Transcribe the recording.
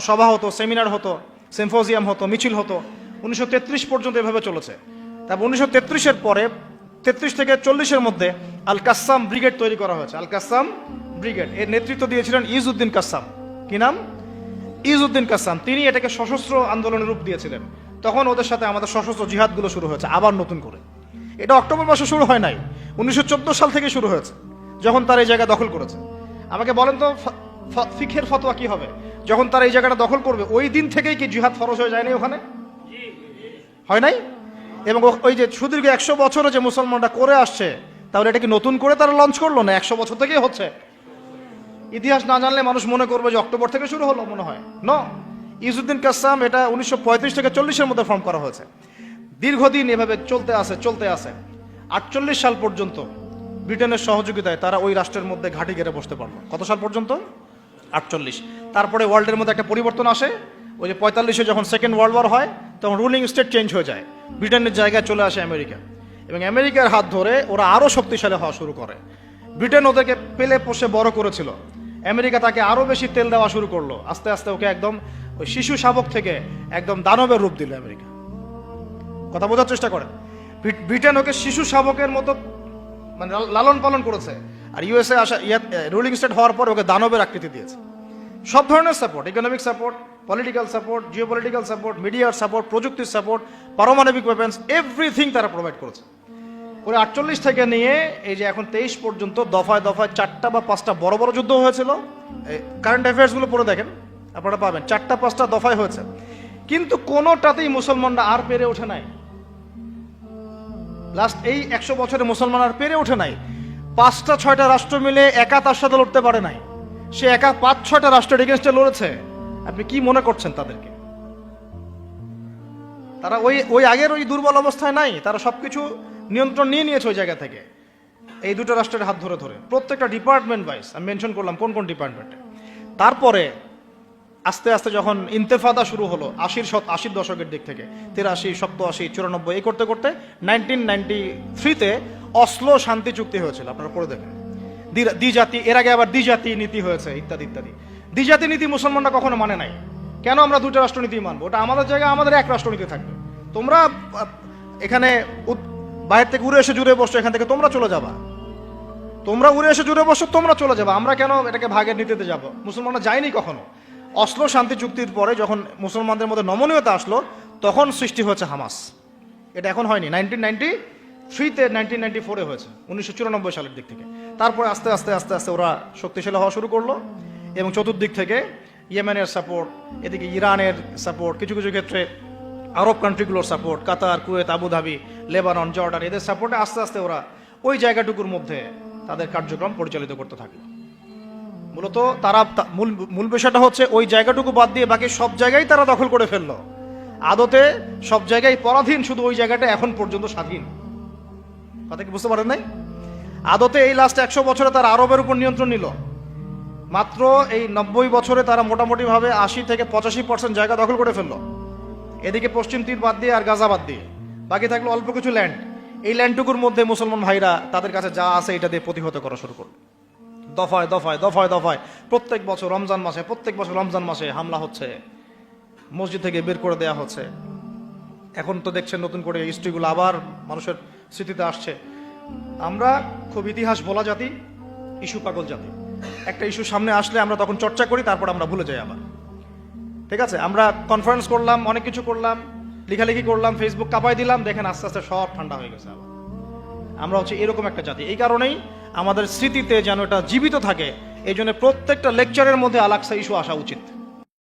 সভা হতো, সেমিনার হতো, সিম্পোজিয়াম হতো, মিছিল হতো। 1933 পর্যন্ত এভাবে চলেছে। তারপর 1933-এর পরে 33 থেকে 40-এর মধ্যে আল কাসাম ব্রিগেড তৈরি করা হয়েছে। আল কাসাম ব্রিগেড এর নেতৃত্ব দিয়েছিলেন ইজউদ্দিন কাসাম। কি নাম? ইজউদ্দিন কাসাম। তিনি এটাকে সশস্ত্র আন্দোলনের রূপ দিয়েছিলেন। তখন ওদের সাথে আমাদের সশস্ত্র জিহাদগুলো শুরু হয়েছে আবার নতুন করে। এটা অক্টোবর মাসে শুরু হয় নাই, 1914 সাল থেকে শুরু হয়েছে, যখন তারা এই জায়গা দখল করেছে। আমাকে বলেন তো ফিকহের ফতোয়া কি হবে যখন তারা এই জায়গাটা দখল করবে? ওই দিন থেকেই কি জিহাদ ফরজ হয়ে যায়নি ওখানে? হয় নাই? এবং ওই যে সুদীর্ঘ 100 বছরে যে মুসলমানরা করে আসছে, তাহলে এটা কি নতুন করে তারা লঞ্চ করলো না? 100 বছর থেকেই হচ্ছে। ইতিহাস না জানলে মানুষ মনে করবে যে অক্টোবর থেকে শুরু হলো, মনে হয় ন। ইজউদ্দিন কাসাম এটা 1935 থেকে 40-এর মধ্যে ফর্ম করা হয়েছে। দীর্ঘদিন এভাবে চলতে আসে 48 সাল পর্যন্ত ব্রিটেনের সহযোগিতায় তারা ওই রাষ্ট্রের মধ্যে ঘাঁটি গেড়ে বসতে পারলো। কত সাল পর্যন্ত? 48। তারপরে ওয়ার্ল্ডের মধ্যে একটা পরিবর্তন আসে। ওই যে 45-এ যখন সেকেন্ড ওয়ার্ল্ড ওয়ার হয়, তখন রুলিং স্টেট চেঞ্জ হয়ে যায়, ব্রিটেনের জায়গায় চলে আসে আমেরিকা। এবং আমেরিকার হাত ধরে ওরা আরও শক্তিশালী হওয়া শুরু করে। ব্রিটেন ওদেরকে পেলে পোষে বড় করেছিল, আমেরিকা তাকে আরও বেশি তেল দেওয়া শুরু করলো। আস্তে আস্তে ওকে একদম ওই শিশু শাবক থেকে একদম দানবের রূপ দিল আমেরিকা। কথা বোঝার চেষ্টা করেন। ব্রিটেন ওকে শিশু শাবকের মতো মানে লালন পালন করেছে, আর ইউএসএ আসা রুলিং স্টেট হওয়ার পর ওকে দানবের আকৃতি দিয়েছে। সব ধরনের support, economic support, political support, geopolitical support, মিডিয়ার সাপোর্ট, প্রযুক্তির সাপোর্ট, পারমাণবিক ওয়েপন্স, এভরিথিং তারা প্রোভাইড করেছে। ওই 48 থেকে নিয়ে এই যে এখন 23 পর্যন্ত দফায় দফায় 4টা বা 5টা বড় বড় যুদ্ধ হয়েছিল। কারেন্ট অ্যাফেয়ার্সগুলো পড়ে দেখেন, আপনারা পাবেন 4টা 5টা দফায় হয়েছে। কিন্তু কোনোটাতেই মুসলমানরা আর পেরে ওঠে নাই। লাস্ট এই 100 বছরে মুসলমান আর পেরে ওঠে নাই। 5টা 6টা রাষ্ট্র মিলে একা তার সাথে লড়তে পারে নাই। সে একা 5-6টা রাষ্ট্রের এগেনস্টে লড়েছে। আপনি কি মনে করছেন তাদেরকে? তারা ওই আগের ওই দুর্বল অবস্থায় নাই, তারা সবকিছু নিয়ন্ত্রণ নিয়ে নিয়েছে ওই জায়গা থেকে, এই দুটো রাষ্ট্রের হাত ধরে ধরে। প্রত্যেকটা ডিপার্টমেন্ট ওয়াইজ আমি মেনশন করলাম কোন কোন ডিপার্টমেন্টে। তারপরে আস্তে আস্তে যখন ইন্তেফাদা শুরু হলো 80-র দশকের দিক থেকে, 83, 87, 94, এই করতে করতে 1993-তে অসলো শান্তি চুক্তি হয়েছিল। আপনারা পড়ে দেখেন। দ্বিজাতি, এর আগে আবার দ্বিজাতি নীতি হয়েছে, ইত্যাদি ইত্যাদি। দ্বিজাতি নীতি মুসলমানরা কখনো মানে নাই। কেন আমরা দুটো রাষ্ট্রনীতি মানবো? ওটা আমাদের জায়গায় আমাদের এক রাষ্ট্রনীতি থাকবে। তোমরা এখানে বাইরে থেকে উড়ে এসে জুড়ে বসছো, এখান থেকে তোমরা চলে যাবা। তোমরা উড়ে এসে জুড়ে বসছো, তোমরা চলে যাবা। আমরা কেন এটাকে ভাগের নীতিতে যাব? মুসলমানরা যায়নি কখনো। অসলো শান্তি চুক্তির পরে যখন মুসলমানদের মধ্যে নমনীয়তা আসলো, তখন সৃষ্টি হয়েছে হামাস। এটা এখন হয়নি, 1993-তে 1994-এ হয়েছে, 1994 সালের দিক থেকে। তারপরে আস্তে আস্তে আস্তে আস্তে ওরা শক্তিশালী হওয়া শুরু করলো। এবং চতুর্দিক থেকে ইয়েমেনের সাপোর্ট, এদিকে ইরানের সাপোর্ট, কিছু কিছু ক্ষেত্রে আরব কান্ট্রিগুলোর সাপোর্ট, কাতার, কুয়েত, আবুধাবি, লেবানন, জর্ডান, এদের সাপোর্টে আস্তে আস্তে ওরা ওই জায়গাটুকুর মধ্যে তাদের কার্যক্রম পরিচালিত করতে থাকলো। মূলত তারা মূল বিষয়টা হচ্ছে ওই জায়গাটুকু বাদ দিয়ে বাকি সব জায়গায় তারা দখল করে ফেললো। আদতে সব জায়গায় পরাধীন, শুধু ওই জায়গাটা এখন পর্যন্ত স্বাধীন। কথা কি বুঝতে পারেন নাই? আদতে এই লাস্ট 100 বছরে তারা আরবের উপর নিয়ন্ত্রণ নিল। মাত্র এই 90 বছরে তারা মোটামুটি ভাবে 80 থেকে 85% জায়গা দখল করে ফেললো। এদিকে পশ্চিম তীর বাদ দিয়ে আর গাজা বাদ দিয়ে বাকি থাকলো অল্প কিছু ল্যান্ড। এই ল্যান্ডটুকুর মধ্যে মুসলমান ভাইরা তাদের কাছে যা আছে এটা দিয়ে প্রতিহত করা শুরু করলো। দফায় দফায় দফায় দফায় প্রত্যেক বছর রমজান মাসে হামলা হচ্ছে, মসজিদ থেকে বের করে দেয়া হচ্ছে। এখন তো দেখছেন নতুন করে হিস্ট্রিগুলো আবার মানুষের স্মৃতিতে আসছে। আমরা খুব ইতিহাস বলা জাতি, ইস্যু পাগল জাতি। একটা ইস্যু সামনে আসলে আমরা তখন চর্চা করি, তারপর আমরা ভুলে যাই আবার। ঠিক আছে, আমরা কনফারেন্স করলাম, অনেক কিছু করলাম, লেখালেখি করলাম, ফেসবুক কাঁপাই দিলাম, দেখেন আস্তে আস্তে সব ঠান্ডা হয়ে গেছে আবার। আমরা হচ্ছে এরকম একটা জাতি। এই কারণেই আমাদের স্মৃতিতে যেন এটা জীবিত থাকে, এই জন্য প্রত্যেকটা লেকচারের মধ্যে আল আকসা ইস্যু আসা উচিত।